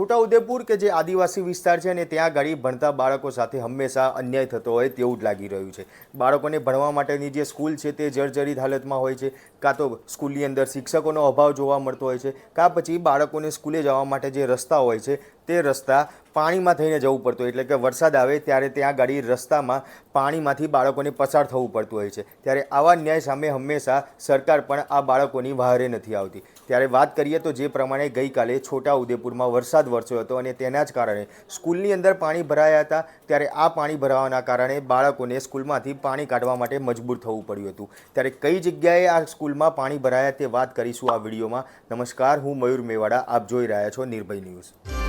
છોટાઉદેપુર કે જે આદિવાસી વિસ્તાર છે ને ત્યાં આગળ ભણતા બાળકો સાથે હંમેશા અન્યાય થતો હોય તેવું જ લાગી રહ્યું છે। બાળકોને ભણવા માટેની જે સ્કૂલ છે તે જર્જરિત હાલતમાં હોય છે, કાં તો સ્કૂલની અંદર શિક્ષકોનો અભાવ જોવા મળતો હોય છે, કાં પછી બાળકોને સ્કૂલે જવા માટે જે રસ્તા હોય છે તે રસ્તા પાણીમાં થઈને જવું પડતું હોય, એટલે કે વરસાદ આવે ત્યારે ત્યાં ગાડી રસ્તામાં પાણીમાંથી બાળકોને પસાર થવું પડતું હોય છે। ત્યારે આવા ન્યાય સામે હંમેશા સરકાર પણ આ બાળકોની વહારે નથી આવતી। ત્યારે વાત કરીએ તો જે પ્રમાણે ગઈકાલે છોટાઉદેપુરમાં વરસાદ વરસ્યો હતો અને તેના જ કારણે સ્કૂલની અંદર પાણી ભરાયા હતા, ત્યારે આ પાણી ભરાવાના કારણે બાળકોને સ્કૂલમાંથી પાણી કાઢવા માટે મજબૂર થવું પડ્યું હતું। ત્યારે કઈ જગ્યાએ આ સ્કૂલમાં પાણી ભરાયા તે વાત કરીશું આ વિડીયોમાં। નમસ્કાર, હું મયુર મેવાડા, આપ જોઈ રહ્યા છો નિર્ભય ન્યૂઝ।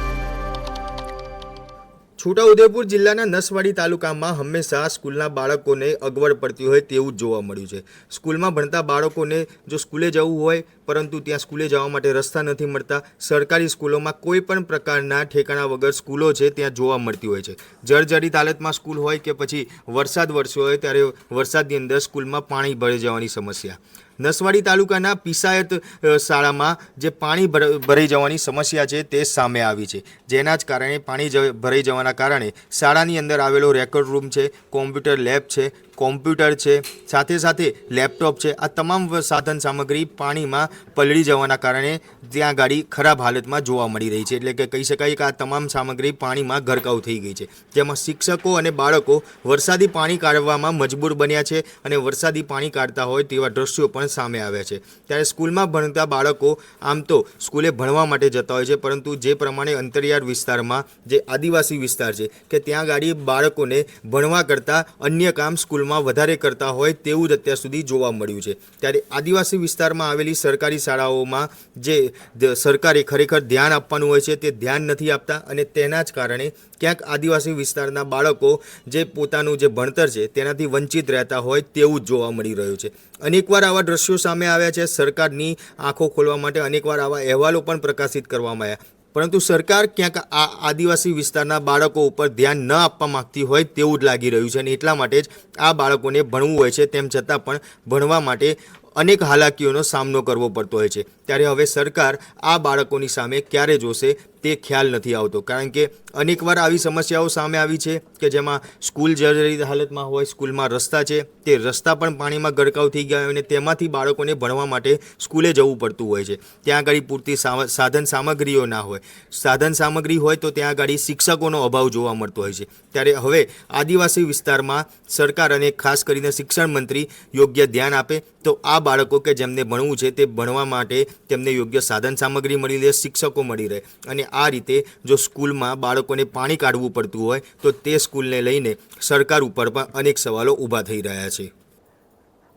છોટાઉદેપુર જિલ્લાના નસવાડી તાલુકામાં હંમેશા સ્કૂલના બાળકોને અગવડ પડતી હોય તેવું જ જોવા મળ્યું છે। સ્કૂલમાં ભણતા બાળકોને જો સ્કૂલે જવું હોય પરંતુ ત્યાં સ્કૂલે જવા માટે રસ્તા નથી મળતા। સરકારી સ્કૂલોમાં કોઈ પણ પ્રકારના ઠેકાણા વગર સ્કૂલો છે ત્યાં જોવા મળતી હોય છે। જર્જરિત હાલતમાં સ્કૂલ હોય કે પછી વરસાદ વરસ્યો હોય ત્યારે વરસાદની અંદર સ્કૂલમાં પાણી ભરાઈ જવાની સમસ્યા। નસવાડી તાલુકાના પિસાયત શાળામાં જે પાણી ભરાઈ જવાની સમસ્યા છે તે સામે આવી છે, જેના જ કારણે પાણી ભરાઈ જવાના કારણે શાળાની અંદર આવેલો રેકોર્ડ રૂમ છે, કોમ્પ્યુટર લેબ છે, કોમ્પ્યુટર છે, સાથે સાથે લેપટોપ છે, આ તમામ સાધન સામગ્રી પાણીમાં પલળી જવાના કારણે ત્યાં ગાડી ખરાબ હાલતમાં જોવા મળી રહી છે। એટલે કે કહી શકાય કે આ તમામ સામગ્રી પાણીમાં ગરકાવ થઈ ગઈ છે, જેમાં શિક્ષકો અને બાળકો વરસાદી પાણી કાઢવામાં મજબૂર બન્યા છે અને વરસાદી પાણી કાઢતા હોય તેવા દ્રશ્યો પણ સામે આવ્યા છે। ત્યારે સ્કૂલમાં ભણતા બાળકો આમ તો સ્કૂલે ભણવા માટે જતા હોય છે, પરંતુ જે પ્રમાણે અંતરિયાળ વિસ્તારમાં જે આદિવાસી વિસ્તાર છે કે ત્યાં ગાડી બાળકોને ભણવા કરતાં અન્ય કામ સ્કૂલમાં વધારે કરતા હોય તેવું જ અત્યાર સુધી જોવા મળ્યું છે। ત્યારે આદિવાસી વિસ્તારમાં આવેલી સરકારી શાળાઓમાં જે સરકારે ખરેખર ધ્યાન આપવાનું હોય છે તે ધ્યાન નથી આપતા અને તેના જ કારણે ક્યાંક આદિવાસી વિસ્તારના બાળકો જે પોતાનું જે ભણતર છે તેનાથી વંચિત રહેતા હોય તેવું જ જોવા મળી રહ્યું છે। અનેકવાર આવા દ્રશ્યો સામે આવ્યા છે। સરકારની આંખો ખોલવા માટે અનેકવાર આવા અહેવાલો પણ પ્રકાશિત કરવામાં આવ્યા, પરંતુ સરકાર ક્યાંક આ આદિવાસી વિસ્તારના બાળકો ઉપર ધ્યાન ન આપવા માંગતી હોય તેવું જ લાગી રહ્યું છે અને એટલા માટે જ આ બાળકોને ભણવું હોય છે તેમ છતાં પણ ભણવા માટે અનેક હાલાકીઓનો સામનો કરવો પડતો હોય છે। ત્યારે હવે સરકાર આ બાળકોની સામે ક્યારે જોશે તે ખ્યાલ નથી આવતો, કારણ કે અનેકવાર આવી સમસ્યાઓ સામે આવી છે કે જેમાં સ્કૂલ જર્જરિત હાલતમાં હોય, સ્કૂલમાં રસ્તા છે તે રસ્તા પણ પાણીમાં ગરકાવ થઈ ગયા હોય અને તેમાંથી બાળકોને ભણવા માટે સ્કૂલે જવું પડતું હોય છે। ત્યાં આગળ પૂરતી સાધન સામગ્રીઓ ના હોય, સાધન સામગ્રી હોય તો ત્યાં આગળ શિક્ષકોનો અભાવ જોવા મળતો હોય છે। ત્યારે હવે આદિવાસી વિસ્તારમાં સરકાર અને ખાસ કરીને શિક્ષણ મંત્રી યોગ્ય ધ્યાન આપે તો આ બાળકો કે જેમને ભણવું છે તે ભણવા માટે તેમને યોગ્ય સાધન સામગ્રી મળી રહે, શિક્ષકો મળી રહે અને આ રીતે જો સ્કૂલમાં બાળકોને પાણી કાઢવું પડતું હોય તો તે સ્કૂલને લઈને સરકાર ઉપર પણ અનેક સવાલો ઊભા થઈ રહ્યા છે।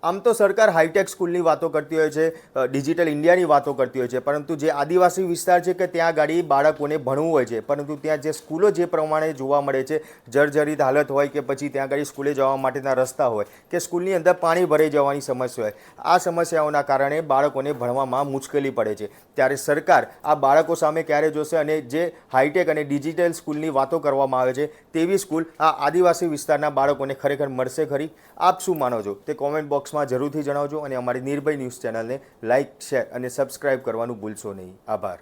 આમ તો સરકાર હાઈટેક સ્કૂલની વાતો કરતી હોય છે, ડિજિટલ ઇન્ડિયાની વાતો કરતી હોય છે, પરંતુ જે આદિવાસી વિસ્તાર છે કે ત્યાં ગાડી બાળકોને ભણવું હોય છે, પરંતુ ત્યાં જે સ્કૂલો જે પ્રમાણે જોવા મળે છે, જર્જરિત હાલત હોય કે પછી ત્યાં ગાડી સ્કૂલે જવા માટેના રસ્તા હોય કે સ્કૂલની અંદર પાણી ભરાઈ જવાની સમસ્યા હોય, આ સમસ્યાઓના કારણે બાળકોને ભણવામાં મુશ્કેલી પડે છે। ત્યારે સરકાર આ બાળકો સામે ક્યારે જોશે અને જે હાઈટેક અને ડિજિટલ સ્કૂલની વાતો કરવામાં આવે છે તેવી સ્કૂલ આ આદિવાસી વિસ્તારના બાળકોને ખરેખર મળશે ખરી? આપ શું માનો છો તે કોમેન્ટ બોક્સમાં જરૂરથી જણાવજો અને અમારી નિર્ભય ન્યૂઝ ચેનલને લાઇક, શેર અને સબસ્ક્રાઇબ કરવાનું ભૂલશો નહીં। આભાર।